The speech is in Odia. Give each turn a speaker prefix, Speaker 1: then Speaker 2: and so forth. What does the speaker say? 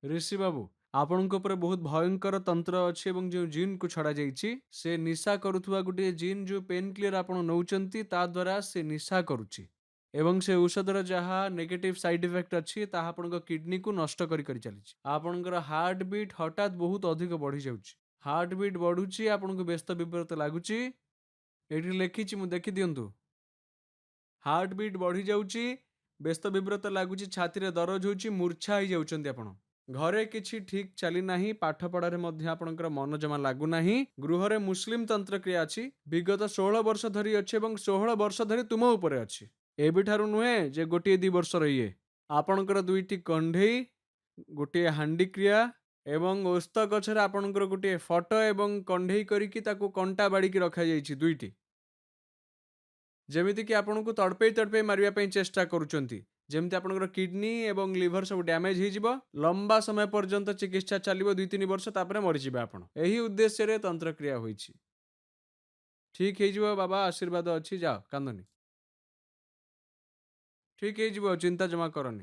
Speaker 1: ऋषि बाबू, ଆପଣଙ୍କ ଉପରେ ବହୁତ ଭୟଙ୍କର ତନ୍ତ୍ର ଅଛି ଏବଂ ଯେଉଁ ଜିନ୍‌କୁ ଛଡ଼ାଯାଇଛି, ସେ ନିଶା କରୁଥିବା ଗୋଟିଏ ଜିନ୍ ଯେଉଁ ପେନ୍ କିଲର ଆପଣ ନଉଛନ୍ତି, ତା ଦ୍ୱାରା ସେ ନିଶା କରୁଛି। ଏବଂ ସେ ଔଷଧର ଯାହା ନେଗେଟିଭ୍ ସାଇଡ୍ ଇଫେକ୍ଟ ଅଛି, ତାହା ଆପଣଙ୍କ କିଡନୀକୁ ନଷ୍ଟ କରି କରି ଚାଲିଛି। ଆପଣଙ୍କର ହାର୍ଟ ବିଟ୍ ହଠାତ୍ ବହୁତ ଅଧିକ ବଢ଼ିଯାଉଛି। ହାର୍ଟ ବିଟ୍ ବଢ଼ୁଛି, ଆପଣଙ୍କୁ ବ୍ୟସ୍ତ ବିବ୍ରତ ଲାଗୁଛି। ଏଇଠି ଲେଖିଛି, ମୁଁ ଦେଖିଦିଅନ୍ତୁ। ହାର୍ଟ ବିଟ୍ ବଢ଼ିଯାଉଛି, ବ୍ୟସ୍ତ ବିବ୍ରତ ଲାଗୁଛି, ଛାତିରେ ଦରଜ ହେଉଛି, ମୂର୍ଚ୍ଛା ହେଇଯାଉଛନ୍ତି ଆପଣ। ଘରେ କିଛି ଠିକ୍ ଚାଲିନାହିଁ, ପାଠପଢ଼ାରେ ମଧ୍ୟ ଆପଣଙ୍କର ମନ ଜମା ଲାଗୁନାହିଁ। ଗୃହରେ ମୁସଲିମ ତନ୍ତ୍ରକ୍ରିୟା ଅଛି, ବିଗତ 16 ବର୍ଷ ଧରି ଅଛି ଏବଂ 16 ବର୍ଷ ଧରି ତୁମ ଉପରେ ଅଛି। ଏବେଠାରୁ ନୁହେଁ ଯେ ଗୋଟିଏ 2 ବର୍ଷର ଇଏ। ଆପଣଙ୍କର 2ଟି କଣ୍ଢେଇ, ଗୋଟିଏ ହାଣ୍ଡି କ୍ରିୟା ଏବଂ ଓସ୍ତ ଗଛରେ ଆପଣଙ୍କର ଗୋଟିଏ ଫଟୋ ଏବଂ କଣ୍ଢେଇ କରିକି ତାକୁ କଣ୍ଟା ବାଡ଼ିକି ରଖାଯାଇଛି 2ଟି। ଯେମିତିକି ଆପଣଙ୍କୁ ତଡ଼ପେଇ ତଡ଼ପେଇ ମାରିବା ପାଇଁ ଚେଷ୍ଟା କରୁଛନ୍ତି। ଯେମିତି ଆପଣଙ୍କର କିଡନୀ ଏବଂ ଲିଭର ସବୁ ଡ୍ୟାମେଜ ହେଇଯିବ। ଲମ୍ବା ସମୟ ପର୍ଯ୍ୟନ୍ତ ଚିକିତ୍ସା ଚାଲିବ 2-3 ବର୍ଷ, ତାପରେ ମରିଯିବେ ଆପଣ। ଏହି ଉଦ୍ଦେଶ୍ୟରେ ତନ୍ତ୍ରକ୍ରିୟା ହୋଇଛି। ଠିକ୍ ହେଇଯିବ ବାବା, ଆଶୀର୍ବାଦ ଅଛି, ଯାଅ କାନ୍ଦନି। ଠିକ୍ ହେଇଯିବ, ଚିନ୍ତା ଜମା କରନି।